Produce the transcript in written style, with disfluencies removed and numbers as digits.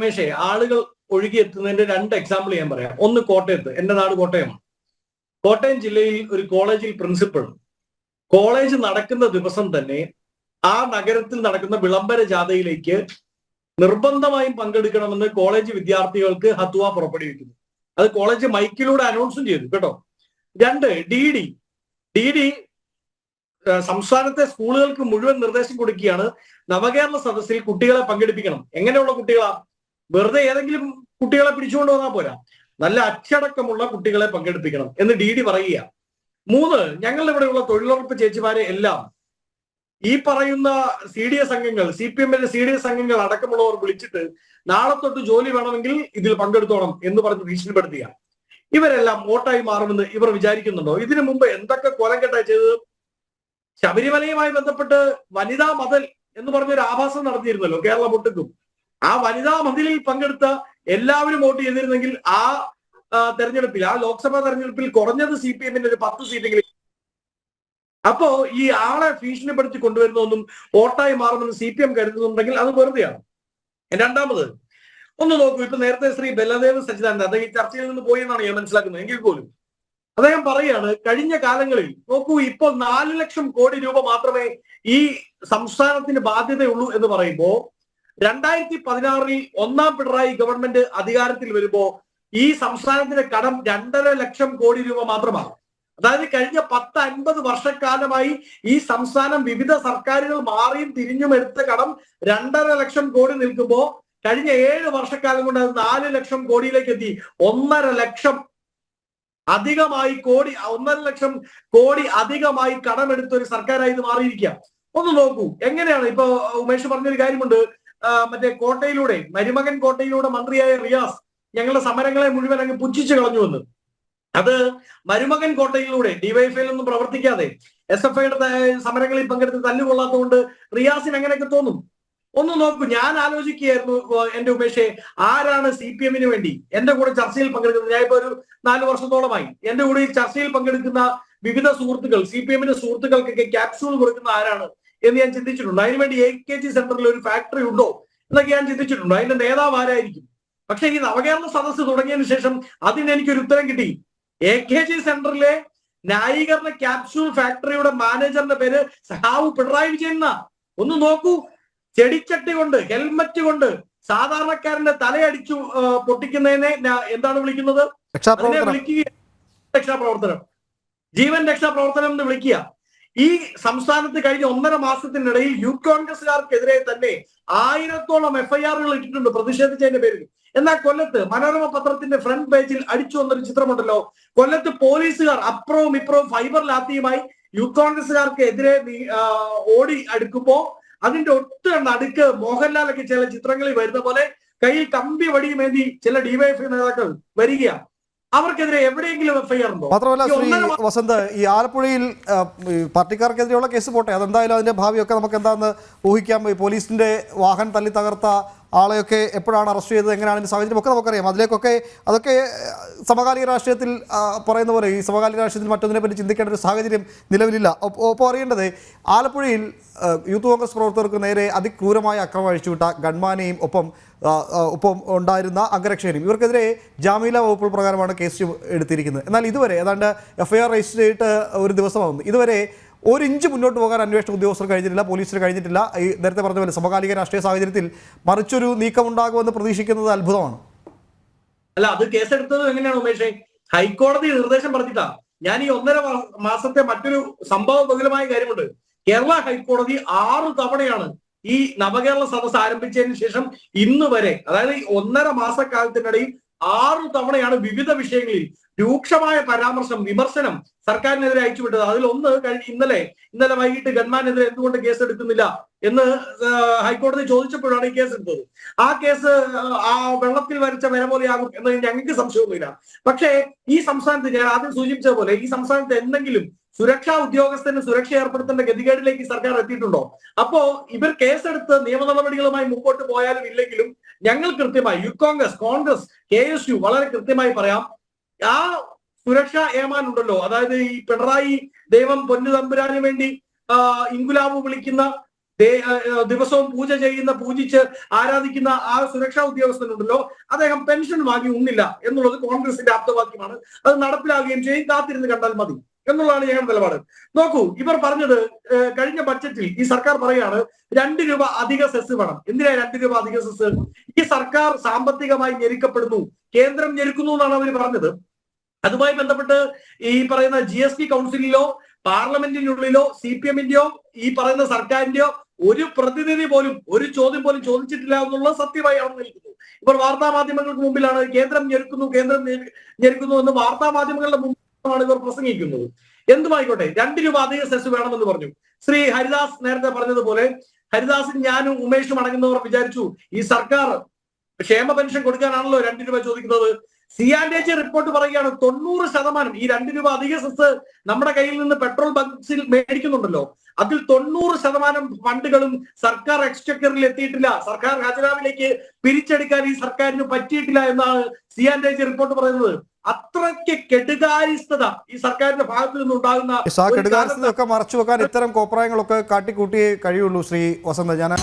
ഉമേഷേ, ആളുകൾ ഒഴുകിയെത്തുന്നതിന്റെ 2 എക്സാമ്പിൾ ഞാൻ പറയാം. ഒന്ന് കോട്ടയത്ത്, എന്റെ നാട് കോട്ടയമാണ്. കോട്ടയം ജില്ലയിൽ ഒരു കോളേജിൽ പ്രിൻസിപ്പൾ കോളേജ് നടക്കുന്ന ദിവസം തന്നെ ആ നഗരത്തിൽ നടക്കുന്ന വിളംബര ജാഥയിലേക്ക് നിർബന്ധമായും പങ്കെടുക്കണമെന്ന് കോളേജ് വിദ്യാർത്ഥികൾക്ക് ഹത്വ പുറപ്പെടുവിക്കുന്നു. അത് കോളേജ് മൈക്കിലൂടെ അനൗൺസും ചെയ്തു കേട്ടോ. 2, ഡി ഡി സംസ്ഥാനത്തെ സ്കൂളുകൾക്ക് മുഴുവൻ നിർദ്ദേശം കൊടുക്കുകയാണ്, നവകേരള സദസ്സിൽ കുട്ടികളെ പങ്കെടുപ്പിക്കണം. എങ്ങനെയുള്ള കുട്ടികളാ? വെറുതെ ഏതെങ്കിലും കുട്ടികളെ പിടിച്ചുകൊണ്ട് വന്നാൽ പോരാ, നല്ല അച്ചടക്കമുള്ള കുട്ടികളെ പങ്കെടുപ്പിക്കണം എന്ന് ഡി പറയുക. 3, ഞങ്ങളുടെ ഇവിടെയുള്ള തൊഴിലുറപ്പ് ചേച്ചിമാരെ എല്ലാം ഈ പറയുന്ന CDS അംഗങ്ങൾ, CPM-ന്റെ CDS അംഗങ്ങൾ അടക്കമുള്ളവർ വിളിച്ചിട്ട് നാളെ തൊട്ട് ജോലി വേണമെങ്കിൽ ഇതിൽ പങ്കെടുത്തോണം എന്ന് പറഞ്ഞ് ഭീഷണിപ്പെടുത്തുക. ഇവരെല്ലാം വോട്ടായി മാറുമെന്ന് ഇവർ വിചാരിക്കുന്നുണ്ടോ? ഇതിനു മുമ്പ് എന്തൊക്കെ കൊലക്കെട്ടാ ചെയ്തത്? ശബരിമലയുമായി ബന്ധപ്പെട്ട് വനിതാ മതിൽ എന്ന് പറഞ്ഞൊരു ആഭാസം നടത്തിയിരുന്നല്ലോ കേരളം ഒട്ടുക്കും. ആ വനിതാ മതിലിൽ പങ്കെടുത്ത എല്ലാവരും വോട്ട് ചെയ്തിരുന്നെങ്കിൽ ആ തെരഞ്ഞെടുപ്പിൽ, ആ ലോക്സഭാ തെരഞ്ഞെടുപ്പിൽ കുറഞ്ഞത് CPM-ന്റെ ഒരു 10 സീറ്റെങ്കിലും. അപ്പോ ഈ ആളെ ഭീഷണിപ്പെടുത്തി കൊണ്ടുവരുന്നതൊന്നും വോട്ടായി മാറുമെന്ന് CPM കരുതുന്നുണ്ടെങ്കിൽ അത് വെറുതെയാണ്. 2, ഒന്ന് നോക്കൂ. ഇപ്പൊ നേരത്തെ ശ്രീ ബലദേവ് സച്ചിദാനന്ദൻ അദ്ദേഹം ഈ ചർച്ചയിൽ നിന്ന് പോയി എന്നാണ് ഞാൻ മനസ്സിലാക്കുന്നത്. എങ്കിൽ പോലും അദ്ദേഹം പറയാണ്, കഴിഞ്ഞ കാലങ്ങളിൽ നോക്കൂ, ഇപ്പോൾ 4 ലക്ഷം കോടി രൂപ മാത്രമേ ഈ സംസ്ഥാനത്തിന് ബാധ്യതയുള്ളൂ എന്ന് പറയുമ്പോ 2016 ഒന്നാം പിണറായി ഗവൺമെന്റ് അധികാരത്തിൽ വരുമ്പോ ഈ സംസ്ഥാനത്തിന്റെ കടം 2.5 ലക്ഷം കോടി രൂപ മാത്രമാണ്. അതായത് കഴിഞ്ഞ 10-50 വർഷക്കാലമായി ഈ സംസ്ഥാനം വിവിധ സർക്കാരുകൾ മാറിയും തിരിഞ്ഞും എടുത്ത കടം 2.5 ലക്ഷം കോടി നിൽക്കുമ്പോ കഴിഞ്ഞ 7 വർഷക്കാലം കൊണ്ട് അത് 4 ലക്ഷം കോടിയിലേക്ക് എത്തി. 1.5 ലക്ഷം കോടി അധികമായി കടമെടുത്ത ഒരു സർക്കാരായി ഇത് മാറിയിരിക്കുക. ഒന്ന് നോക്കൂ എങ്ങനെയാണ്. ഇപ്പൊ ഉമേഷ് പറഞ്ഞൊരു കാര്യമുണ്ട്, മറ്റേ കോട്ടയിലൂടെ, മരുമകൻ കോട്ടയിലൂടെ മന്ത്രിയായ റിയാസ് ഞങ്ങളുടെ സമരങ്ങളെ മുഴുവൻ അങ്ങ് പുച്ഛിച്ചു കളഞ്ഞുവെന്ന്. അത് മരുമകൻ കോട്ടയിലൂടെ ഡിവൈഎഫ്ഐയിലൊന്നും പ്രവർത്തിക്കാതെ SFIയുടെ സമരങ്ങളിൽ പങ്കെടുത്ത് തല്ലുകൊള്ളാത്തതുകൊണ്ട് റിയാസിന് അങ്ങനെയൊക്കെ തോന്നും. ഒന്ന് നോക്കൂ, ഞാൻ ആലോചിക്കുകയായിരുന്നു എന്റെ ഉമേഷെ, ആരാണ് CPM-ന് വേണ്ടി എന്റെ കൂടെ ചർച്ചയിൽ പങ്കെടുക്കുന്നത്? ഞാൻ ഇപ്പൊ ഒരു 4 വർഷത്തോളമായി എന്റെ കൂടെ ഈ ചർച്ചയിൽ പങ്കെടുക്കുന്ന വിവിധ സുഹൃത്തുക്കൾ, CPM-ന്റെ സുഹൃത്തുക്കൾക്കൊക്കെ ക്യാപ്സ്യൂൾ കൊടുക്കുന്ന ആരാണ് എന്ന് ഞാൻ ചിന്തിച്ചിട്ടുണ്ട്. അതിനുവേണ്ടി AKG സെന്ററിൽ ഒരു ഫാക്ടറി ഉണ്ടോ എന്നൊക്കെ ഞാൻ ചിന്തിച്ചിട്ടുണ്ട്. അതിന്റെ നേതാവ് ആരായിരിക്കും? പക്ഷെ ഈ നവകേരള സദസ്സ് തുടങ്ങിയതിനു ശേഷം അതിന് എനിക്കൊരു ഉത്തരം കിട്ടി. AKG സെന്ററിലെ ന്യായീകരണ ക്യാപ്സ്യൂൾ ഫാക്ടറിയുടെ മാനേജറിന്റെ പേര് സഹാവ് പിണറായി വിജയൻ എന്നാ. ഒന്ന് നോക്കൂ, ചെടിച്ചട്ടി കൊണ്ട്, ഹെൽമറ്റ് കൊണ്ട് സാധാരണക്കാരന്റെ തലയടിച്ചു പൊട്ടിക്കുന്നതിനെ എന്താണ് വിളിക്കുന്നത്? അതിനെ വിളിക്കുക രക്ഷാപ്രവർത്തനം, ജീവൻ രക്ഷാപ്രവർത്തനം എന്ന് വിളിക്കുക. ഈ സംസ്ഥാനത്ത് കഴിഞ്ഞ 1.5 മാസത്തിനിടയിൽ യൂത്ത് കോൺഗ്രസുകാർക്കെതിരെ തന്നെ 1000-ഓളം FIR-കൾ ഇട്ടിട്ടുണ്ട് പ്രതിഷേധിച്ചതിന്റെ പേരിൽ. എന്നാൽ കൊല്ലത്ത് മനോരമ പത്രത്തിന്റെ ഫ്രണ്ട് പേജിൽ അടിച്ചു വന്നൊരു ചിത്രമുണ്ടല്ലോ. കൊല്ലത്ത് പോലീസുകാർ അപ്പുറവും ഇപ്പുറവും ഫൈബർ ലാത്തിയുമായി യൂത്ത് കോൺഗ്രസുകാർക്ക് എതിരെ ഓടി അടുക്കുമ്പോ അതിന്റെ നടുക്ക് മോഹൻലാലൊക്കെ ചില ചിത്രങ്ങളിൽ വരുന്ന പോലെ കയ്യിൽ കമ്പി വടിയുമേന്തി ചില DYFI നേതാക്കൾ വരികയാണ്. അവർക്കെതിരെ എവിടെയെങ്കിലും FIR ഉണ്ടോ? മാത്രമല്ല ശ്രീ വസന്ത്, ഈ ആലപ്പുഴയിൽ പാർട്ടിക്കാർക്കെതിരെയുള്ള കേസ് പോട്ടെ, അതെന്തായാലും അതിന്റെ ഭാവിയൊക്കെ നമുക്ക് എന്താണെന്ന് ഊഹിക്കാം. പോലീസിന്റെ വാഹനം തല്ലി തകർത്ത ആളെയൊക്കെ എപ്പോഴാണ് അറസ്റ്റ് ചെയ്തത്, എങ്ങനെയാണ് ഇതിന്റെ സാഹചര്യം ഒക്കെ നമുക്കറിയാം. അതൊക്കെ സമകാലിക രാഷ്ട്രീയത്തിൽ പറയുന്ന പോലെ ഈ സമകാലിക രാഷ്ട്രീയത്തിൽ മറ്റൊന്നിനെ പറ്റി ചിന്തിക്കേണ്ട ഒരു സാഹചര്യം നിലവിലില്ല. ഒപ്പം അറിയേണ്ടത്, ആലപ്പുഴയിൽ യൂത്ത് കോൺഗ്രസ് പ്രവർത്തകർക്ക് നേരെ അതിക്രൂരമായ അക്രമം അഴിച്ചുവിട്ട ഗൺമാനെയും ഒപ്പം ഉണ്ടായിരുന്ന അംഗരക്ഷകനും ഇവർക്കെതിരെ ജാമ്യമില്ലാ വകുപ്പ് പ്രകാരമാണ് കേസ് എടുത്തിരിക്കുന്നത്. എന്നാൽ ഇതുവരെ ഏതാണ്ട് FIR രജിസ്റ്റർ ചെയ്തിട്ട് ഒരു ദിവസമാകുന്നു. ഇതുവരെ 1 ഇഞ്ച് മുന്നോട്ട് പോകാൻ അന്വേഷണ ഉദ്യോഗസ്ഥർ കഴിഞ്ഞിട്ടില്ല, പോലീസിന് കഴിഞ്ഞിട്ടില്ല. ഈ നേരത്തെ പറഞ്ഞ പോലെ സമകാലിക രാഷ്ട്രീയ സാഹചര്യത്തിൽ മറിച്ചൊരു നീക്കം ഉണ്ടാകുമെന്ന് പ്രതീക്ഷിക്കുന്നത് അത്ഭുതമാണ്. അല്ല, അത് കേസെടുത്തത് എങ്ങനെയാണ് ഉമേഷേ? ഹൈക്കോടതി നിർദ്ദേശം പറഞ്ഞിട്ടാ. ഞാൻ ഈ 1.5 മാസത്തെ മറ്റൊരു സംഭവ ബഹുലമായ കാര്യമുണ്ട്. കേരള ഹൈക്കോടതി 6 തവണയാണ് ഈ നവകേരള സദസ്സ് ആരംഭിച്ചതിന് ശേഷം ഇന്ന് വരെ, അതായത് 1.5 മാസക്കാലത്തിനിടയിൽ 6 തവണയാണ് വിവിധ വിഷയങ്ങളിൽ രൂക്ഷമായ പരാമർശം, വിമർശനം സർക്കാരിനെതിരെ അയച്ചുവിട്ടത്. അതിൽ ഒന്ന് ഇന്നലെ വൈകിട്ട് ഗൺമാനെതിരെ എന്തുകൊണ്ട് കേസ് എടുക്കുന്നില്ല എന്ന് ഹൈക്കോടതി ചോദിച്ചപ്പോഴാണ് ഈ കേസ് എടുത്തത്. ആ കേസ് ആ വെള്ളത്തിൽ വരച്ച വര പോലെയാകും എന്ന് ഞങ്ങൾക്ക് സംശയമൊന്നുമില്ല. പക്ഷേ ഈ സംസ്ഥാനത്ത്, ഞാൻ ആദ്യം സൂചിപ്പിച്ച പോലെ, ഈ സംസ്ഥാനത്ത് എന്തെങ്കിലും സുരക്ഷാ ഉദ്യോഗസ്ഥന് സുരക്ഷ ഏർപ്പെടുത്തേണ്ട ഗതികേടിലേക്ക് സർക്കാർ എത്തിയിട്ടുണ്ടോ? അപ്പോ ഇവർ കേസെടുത്ത് നിയമ നടപടികളുമായി മുമ്പോട്ട് പോയാലും ഇല്ലെങ്കിലും ഞങ്ങൾ കൃത്യമായി യൂത്ത് കോൺഗ്രസ് KSU വളരെ കൃത്യമായി പറയാം, ആ സുരക്ഷാ ഏമാൻ ഉണ്ടല്ലോ, അതായത് ഈ പിണറായി ദൈവം പൊന്നു തമ്പുരാന് വേണ്ടി ഇൻകുലാബ് വിളിക്കുന്ന ദിവസവും പൂജ ചെയ്യുന്ന, പൂജിച്ച് ആരാധിക്കുന്ന ആ സുരക്ഷാ ഉദ്യോഗസ്ഥനുണ്ടല്ലോ, അദ്ദേഹം പെൻഷൻ വാങ്ങി ഉണ്ണില്ല എന്നുള്ളത് കോൺഗ്രസിന്റെ ആപ്തവാക്യമാണ്. അത് നടപ്പിലാകുകയും ചെയ്യും. കാത്തിരുന്ന് കണ്ടാൽ മതി എന്നുള്ളതാണ് ഞങ്ങളുടെ നിലപാട്. നോക്കൂ, ഇവർ പറഞ്ഞത് കഴിഞ്ഞ ബഡ്ജറ്റിൽ ഈ സർക്കാർ പറയാണ് 2 രൂപ അധിക സെസ് വേണം. എന്തിനാ 2 രൂപ അധിക സെസ്? ഈ സർക്കാർ സാമ്പത്തികമായി ഞെരുക്കപ്പെടുന്നു, കേന്ദ്രം ഞെരുക്കുന്നു എന്നാണ് അവർ പറഞ്ഞത്. അതുമായി ബന്ധപ്പെട്ട് ഈ പറയുന്ന GST കൗൺസിലിലോ പാർലമെന്റിനുള്ളിലോ CPM-ന്റെയോ ഈ പറയുന്ന സർക്കാരിന്റെയോ ഒരു പ്രതിനിധി പോലും ഒരു ചോദ്യം പോലും ചോദിച്ചിട്ടില്ല എന്നുള്ളത് സത്യമായി അവിടെ നിൽക്കുന്നു. ഇപ്പോൾ വാർത്താ മാധ്യമങ്ങൾക്ക് മുമ്പിലാണ് കേന്ദ്രം ഞെരുക്കുന്നു എന്ന് വാർത്താ മാധ്യമങ്ങളുടെ മുമ്പാണ് ഇവർ പ്രസംഗിക്കുന്നത്. എന്തുമായിക്കോട്ടെ, 2 രൂപ അധിക സെസ് വേണമെന്ന് പറഞ്ഞു. ശ്രീ ഹരിദാസ് നേരത്തെ പറഞ്ഞതുപോലെ, ഹരിദാസും ഞാനും ഉമേഷും അടങ്ങുന്നവർ വിചാരിച്ചു ഈ സർക്കാർ ക്ഷേമ പെൻഷൻ കൊടുക്കാനാണല്ലോ 2 രൂപ ചോദിക്കുന്നത്. CAG റിപ്പോർട്ട് പറയുകയാണ് 90% ഈ 2 രൂപ അധിക സെസ് നമ്മുടെ കയ്യിൽ നിന്ന് പെട്രോൾ ബങ്ക്സിൽ മേടിക്കുന്നുണ്ടല്ലോ, അതിൽ 90% ഫണ്ടുകളും സർക്കാർ എക്സ്ചക്കറിൽ എത്തിയിട്ടില്ല, സർക്കാർ ഖജനാവിലേക്ക് പിരിച്ചെടുക്കാൻ ഈ സർക്കാരിന് പറ്റിയിട്ടില്ല എന്നാണ് CAG റിപ്പോർട്ട് പറയുന്നത്. അത്രയ്ക്ക് കെടുകാര്യസ്ഥത ഈ സർക്കാരിന്റെ ഭാഗത്തു നിന്നുണ്ടാകുന്ന കെടുകാര്യസ്ഥതയൊക്കെ മറച്ചു വെക്കാൻ ഇത്തരം കോപ്രായങ്ങളൊക്കെ കാട്ടിക്കൂട്ടിയേ കഴിയുള്ളൂ. ശ്രീ വസന്ത, ഞാൻ